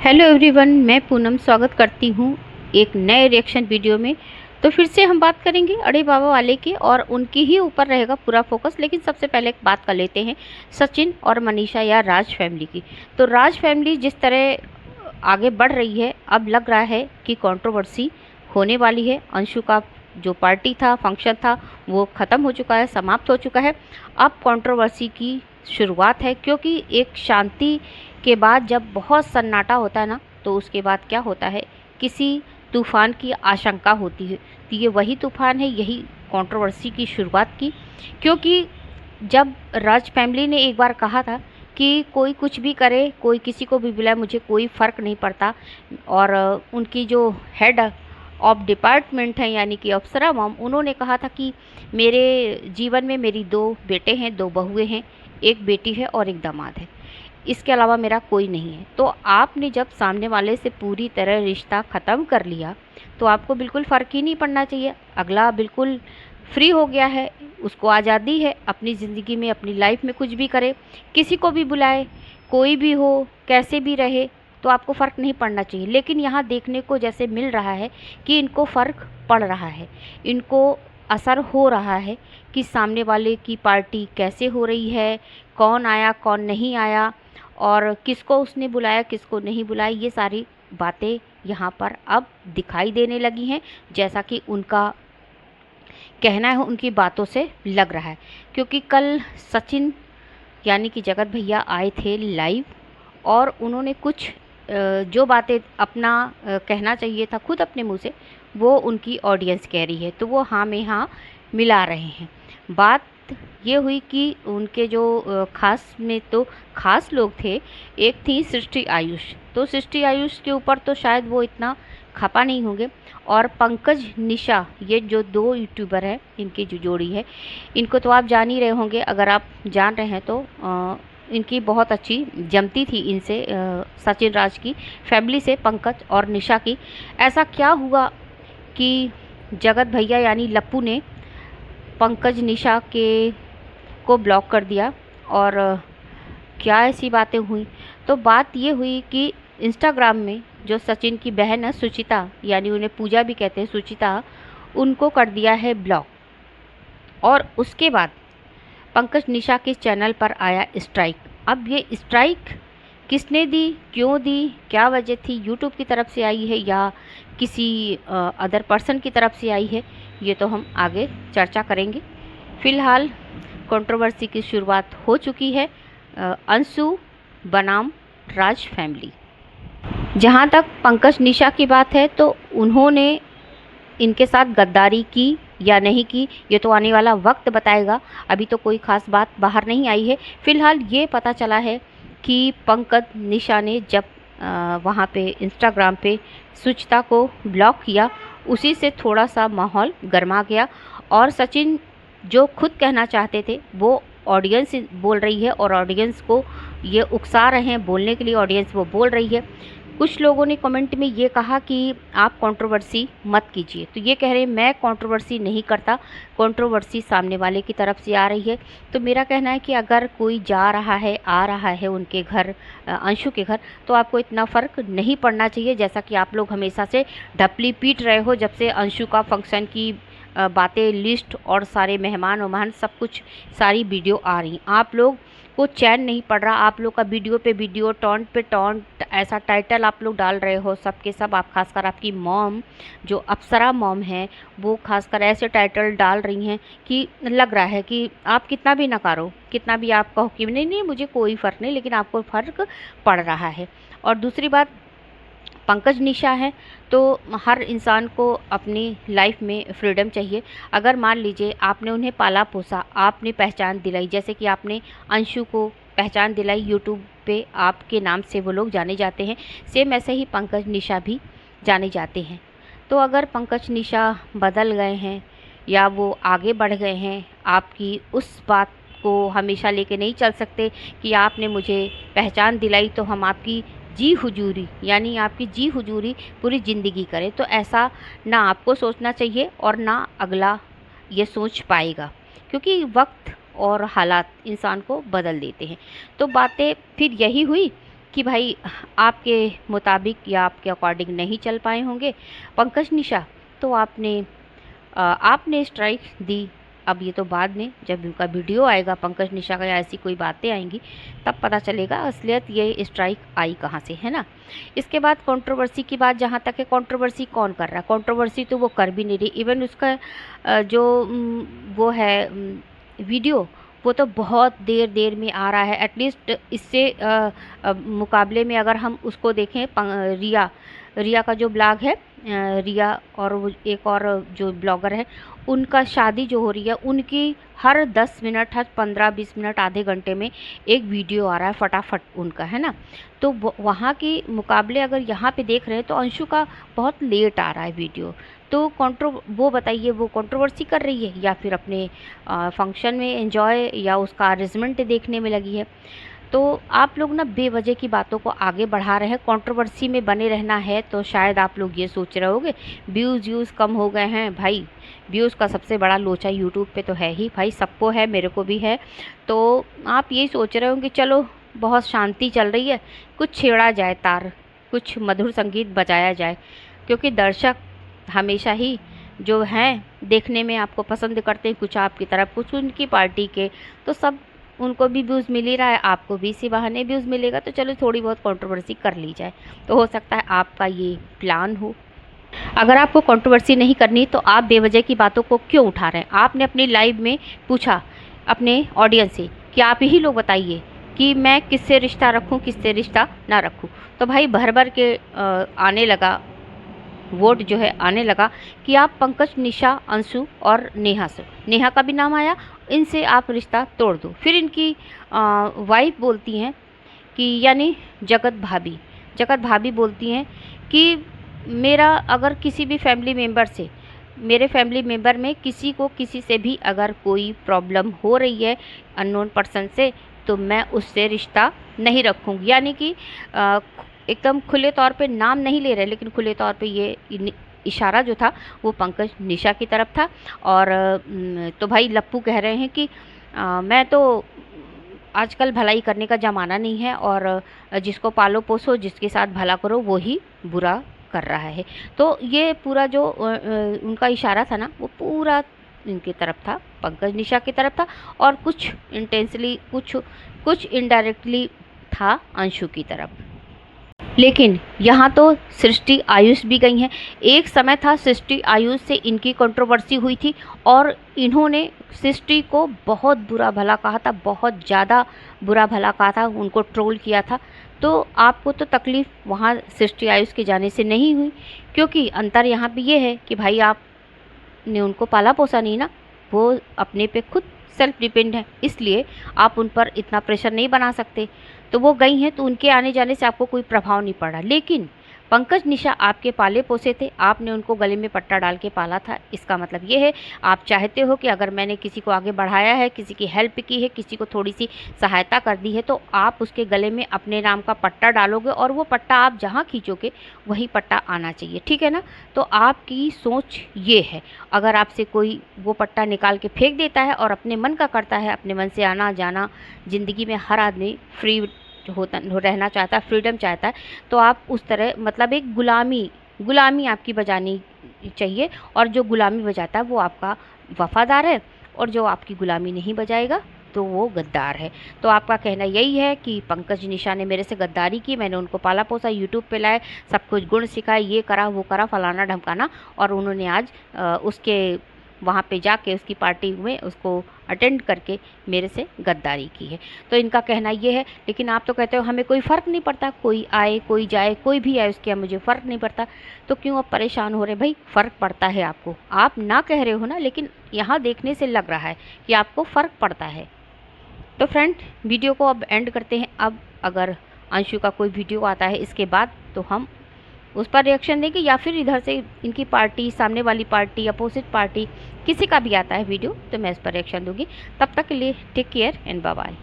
Hello everyone, मैं पूनम स्वागत करती हूँ एक नए रिएक्शन वीडियो में। तो फिर से हम बात करेंगे अड़े बाबा वाले की और उनकी ही ऊपर रहेगा पूरा फोकस। लेकिन सबसे पहले एक बात कर लेते हैं सचिन और मनीषा या राज फैमिली की। तो राज फैमिली जिस तरह आगे बढ़ रही है, अब लग रहा है कि कंट्रोवर्सी होने वाली है। अंशु का जो पार्टी था, फंक्शन था, वो ख़त्म हो चुका है, समाप्त हो चुका है। अब कंट्रोवर्सी की शुरुआत है, क्योंकि एक शांति के बाद जब बहुत सन्नाटा होता है ना, तो उसके बाद क्या होता है, किसी तूफान की आशंका होती है। तो ये वही तूफान है, यही कंट्रोवर्सी की शुरुआत की। क्योंकि जब राज फैमिली ने एक बार कहा था कि कोई कुछ भी करे, कोई किसी को भी बुलाए, मुझे कोई फ़र्क नहीं पड़ता। और उनकी जो हेड ऑफ डिपार्टमेंट है यानी कि अप्सरा मॉम, उन्होंने कहा था कि मेरे जीवन में मेरी 2 बेटे हैं, 2 बहुएं हैं, 1 बेटी है और 1 दामाद है, इसके अलावा मेरा कोई नहीं है। तो आपने जब सामने वाले से पूरी तरह रिश्ता ख़त्म कर लिया, तो आपको बिल्कुल फ़र्क ही नहीं पड़ना चाहिए। अगला बिल्कुल फ्री हो गया है, उसको आज़ादी है अपनी ज़िंदगी में, अपनी लाइफ में कुछ भी करे, किसी को भी बुलाए, कोई भी हो, कैसे भी रहे, तो आपको फ़र्क नहीं पड़ना चाहिए। लेकिन यहाँ देखने को जैसे मिल रहा है कि इनको फ़र्क पड़ रहा है, इनको असर हो रहा है कि सामने वाले की पार्टी कैसे हो रही है, कौन आया कौन नहीं आया, और किसको उसने बुलाया किसको नहीं बुलाया। ये सारी बातें यहाँ पर अब दिखाई देने लगी हैं, जैसा कि उनका कहना है, उनकी बातों से लग रहा है। क्योंकि कल सचिन यानी कि जगत भैया आए थे लाइव, और उन्होंने कुछ जो बातें अपना कहना चाहिए था खुद अपने मुंह से, वो उनकी ऑडियंस कह रही है, तो वो हाँ में हाँ मिला रहे हैं। बात ये हुई कि उनके जो खास में तो खास लोग थे, एक थी सृष्टि आयुष। तो सृष्टि आयुष के ऊपर तो शायद वो इतना खपा नहीं होंगे। और पंकज निशा, ये जो 2 यूट्यूबर हैं, इनकी जो जोड़ी है, इनको तो आप जान ही रहे होंगे। अगर आप जान रहे हैं तो इनकी बहुत अच्छी जमती थी इनसे, सचिन राज की फैमिली से, पंकज और निशा की। ऐसा क्या हुआ कि जगत भैया यानी लप्पू ने पंकज निशा के को ब्लॉक कर दिया, और क्या ऐसी बातें हुई। तो बात ये हुई कि इंस्टाग्राम में जो सचिन की बहन है सुचिता, यानी उन्हें पूजा भी कहते हैं, सुचिता, उनको कर दिया है ब्लॉक। और उसके बाद पंकज निशा के चैनल पर आया स्ट्राइक। अब ये स्ट्राइक किसने दी, क्यों दी, क्या वजह थी, यूट्यूब की तरफ से आई है या किसी अदर पर्सन की तरफ से आई है, ये तो हम आगे चर्चा करेंगे। फ़िलहाल कंट्रोवर्सी की शुरुआत हो चुकी है अंशु बनाम राज फैमिली। जहाँ तक पंकज निशा की बात है, तो उन्होंने इनके साथ गद्दारी की या नहीं की, ये तो आने वाला वक्त बताएगा। अभी तो कोई ख़ास बात बाहर नहीं आई है। फ़िलहाल ये पता चला है कि पंकज निशा ने जब वहाँ पे इंस्टाग्राम पे सुचिता को ब्लॉक किया, उसी से थोड़ा सा माहौल गर्मा गया। और सचिन जो खुद कहना चाहते थे वो ऑडियंस बोल रही है, और ऑडियंस को ये उकसा रहे हैं बोलने के लिए, ऑडियंस वो बोल रही है। कुछ लोगों ने कमेंट में ये कहा कि आप कंट्रोवर्सी मत कीजिए, तो ये कह रहे हैं मैं कंट्रोवर्सी नहीं करता, कंट्रोवर्सी सामने वाले की तरफ से आ रही है। तो मेरा कहना है कि अगर कोई जा रहा है, आ रहा है उनके घर, अंशु के घर, तो आपको इतना फ़र्क नहीं पड़ना चाहिए। जैसा कि आप लोग हमेशा से ढपली पीट रहे हो, जब से अंशु का फंक्शन की बातें, लिस्ट और सारे मेहमान वहमान सब कुछ, सारी वीडियो आ रही, आप लोग को चैन नहीं पड़ रहा। आप लोग का वीडियो पे वीडियो, टॉन्ट पे टॉन्ट, ऐसा टाइटल आप लोग डाल रहे हो सब के सब। आप खासकर आपकी मॉम जो अप्सरा मॉम है, वो खासकर ऐसे टाइटल डाल रही हैं कि लग रहा है कि आप कितना भी नकारो, कितना भी आप कहो कि नहीं नहीं मुझे कोई फ़र्क नहीं, लेकिन आपको फ़र्क पड़ रहा है। और दूसरी बात, पंकज निशा है, तो हर इंसान को अपनी लाइफ में फ्रीडम चाहिए। अगर मान लीजिए आपने उन्हें पाला पोसा, आपने पहचान दिलाई, जैसे कि आपने अंशु को पहचान दिलाई, यूट्यूब पे आपके नाम से वो लोग जाने जाते हैं, सेम ऐसे ही पंकज निशा भी जाने जाते हैं। तो अगर पंकज निशा बदल गए हैं या वो आगे बढ़ गए हैं, आपकी उस बात को हमेशा लेके नहीं चल सकते कि आपने मुझे पहचान दिलाई तो हम आपकी जी हुजूरी, यानी आपकी जी हुजूरी पूरी ज़िंदगी करें। तो ऐसा ना आपको सोचना चाहिए और ना अगला ये सोच पाएगा, क्योंकि वक्त और हालात इंसान को बदल देते हैं। तो बातें फिर यही हुई कि भाई आपके मुताबिक या आपके अकॉर्डिंग नहीं चल पाए होंगे पंकज निशा, तो आपने स्ट्राइक दी। अब ये तो बाद में जब उनका वीडियो आएगा पंकज निशा का या ऐसी कोई बातें आएंगी तब पता चलेगा असलियत ये स्ट्राइक आई कहाँ से, है ना। इसके बाद कंट्रोवर्सी की बात जहाँ तक है, कंट्रोवर्सी कौन कर रहा है? कंट्रोवर्सी तो वो कर भी नहीं रही। इवन उसका जो वो है वीडियो, वो तो बहुत देर देर में आ रहा है। एटलीस्ट इससे मुकाबले में अगर हम उसको देखें, रिया का जो ब्लॉग है, रिया और वो एक और जो ब्लॉगर है, उनका शादी जो हो रही है, उनकी हर 10 मिनट, हर 15-20 मिनट, आधे घंटे में एक वीडियो आ रहा है फटाफट उनका, है ना। तो वहाँ के मुकाबले अगर यहाँ पे देख रहे हैं तो अंशु का बहुत लेट आ रहा है वीडियो। तो वो बताइए, वो कंट्रोवर्सी कर रही है या फिर अपने फंक्शन में एंजॉय या उसका अरेंजमेंट देखने में लगी है। तो आप लोग ना बेवजह की बातों को आगे बढ़ा रहे हैं। कंट्रोवर्सी में बने रहना है तो शायद आप लोग ये सोच रहे होंगे व्यूज़ कम हो गए हैं। भाई व्यूज़ का सबसे बड़ा लोचा यूट्यूब पे तो है ही भाई, सबको है, मेरे को भी है। तो आप यही सोच रहे होंगे चलो बहुत शांति चल रही है, कुछ छेड़ा जाए तार, कुछ मधुर संगीत बजाया जाए, क्योंकि दर्शक हमेशा ही जो हैं देखने में आपको पसंद करते हैं, कुछ आपकी तरफ कुछ उनकी पार्टी के। तो सब उनको भी व्यूज़ मिल ही रहा है, आपको भी इसी बहाने व्यूज़ मिलेगा, तो चलो थोड़ी बहुत कंट्रोवर्सी कर ली जाए। तो हो सकता है आपका ये प्लान हो। अगर आपको कंट्रोवर्सी नहीं करनी तो आप बेवजह की बातों को क्यों उठा रहे हैं? आपने अपनी लाइव में पूछा अपने ऑडियंस से कि आप ही लोग बताइए कि मैं किससे रिश्ता रखूं, किससे रिश्ता ना रखूं। तो भाई भर भर के आने लगा वोट, जो है आने लगा कि आप पंकज, निशा, अंशु और नेहा का भी नाम आया, इनसे आप रिश्ता तोड़ दो। फिर इनकी वाइफ बोलती हैं कि यानी जगत भाभी बोलती हैं कि मेरा अगर किसी भी फैमिली मेम्बर से, मेरे फैमिली मेम्बर में किसी को किसी से भी अगर कोई प्रॉब्लम हो रही है अननोन पर्सन से, तो मैं उससे रिश्ता नहीं रखूँगी। यानी कि एकदम खुले तौर पे नाम नहीं ले रहे, लेकिन खुले तौर पे ये इशारा जो था वो पंकज निशा की तरफ था। और तो भाई लप्पू कह रहे हैं कि मैं तो आजकल भलाई करने का ज़माना नहीं है, और जिसको पालो पोसो, जिसके साथ भला करो, वो ही बुरा कर रहा है। तो ये पूरा जो उनका इशारा था ना, वो पूरा इनकी तरफ था, पंकज निशा की तरफ था, और कुछ इंटेंसली, कुछ इनडायरेक्टली था अंशु की तरफ। लेकिन यहाँ तो सृष्टि आयुष भी गई हैं। एक समय था सृष्टि आयुष से इनकी कंट्रोवर्सी हुई थी और इन्होंने सृष्टि को बहुत बुरा भला कहा था, बहुत ज़्यादा बुरा भला कहा था, उनको ट्रोल किया था। तो आपको तो तकलीफ़ वहाँ सृष्टि आयुष के जाने से नहीं हुई, क्योंकि अंतर यहाँ पे ये है कि भाई आपने उनको पाला पोसा नहीं ना, वो अपने पे खुद सेल्फ डिपेंड है, इसलिए आप उन पर इतना प्रेशर नहीं बना सकते। तो वो गई हैं तो उनके आने जाने से आपको कोई प्रभाव नहीं पड़ा। लेकिन पंकज निशा आपके पाले पोसे थे, आपने उनको गले में पट्टा डाल के पाला था। इसका मतलब ये है आप चाहते हो कि अगर मैंने किसी को आगे बढ़ाया है, किसी की हेल्प की है, किसी को थोड़ी सी सहायता कर दी है, तो आप उसके गले में अपने नाम का पट्टा डालोगे और वो पट्टा आप जहाँ खींचोगे वही पट्टा आना चाहिए, ठीक है ना। तो आपकी सोच ये है। अगर आपसे कोई वो पट्टा निकाल के फेंक देता है और अपने मन का करता है, अपने मन से आना जाना, ज़िंदगी में हर आदमी फ्री रहना चाहता है, फ्रीडम चाहता है, तो आप उस तरह मतलब एक गुलामी आपकी बजानी चाहिए। और जो गुलामी बजाता है वो आपका वफादार है, और जो आपकी गुलामी नहीं बजाएगा तो वो गद्दार है। तो आपका कहना यही है कि पंकज निशा ने मेरे से गद्दारी की, मैंने उनको पाला पोसा, यूट्यूब पे लाए, सब कुछ गुण सिखाए, ये करा वो करा, फलाना ढमकाना, और उन्होंने आज उसके वहाँ पे जाके उसकी पार्टी में उसको अटेंड करके मेरे से गद्दारी की है। तो इनका कहना ये है। लेकिन आप तो कहते हो हमें कोई फ़र्क नहीं पड़ता, कोई आए कोई जाए, कोई भी आए उसके मुझे फ़र्क नहीं पड़ता। तो क्यों आप परेशान हो रहे? भाई फ़र्क पड़ता है आपको, आप ना कह रहे हो ना, लेकिन यहाँ देखने से लग रहा है कि आपको फ़र्क पड़ता है। तो फ्रेंड, वीडियो को अब एंड करते हैं। अब अगर अंशु का कोई वीडियो आता है इसके बाद तो हम उस पर रिएक्शन देंगे, या फिर इधर से इनकी पार्टी, सामने वाली पार्टी, अपोजिट पार्टी, किसी का भी आता है वीडियो तो मैं इस पर रिएक्शन दूंगी। तब तक के लिए take care and bye bye.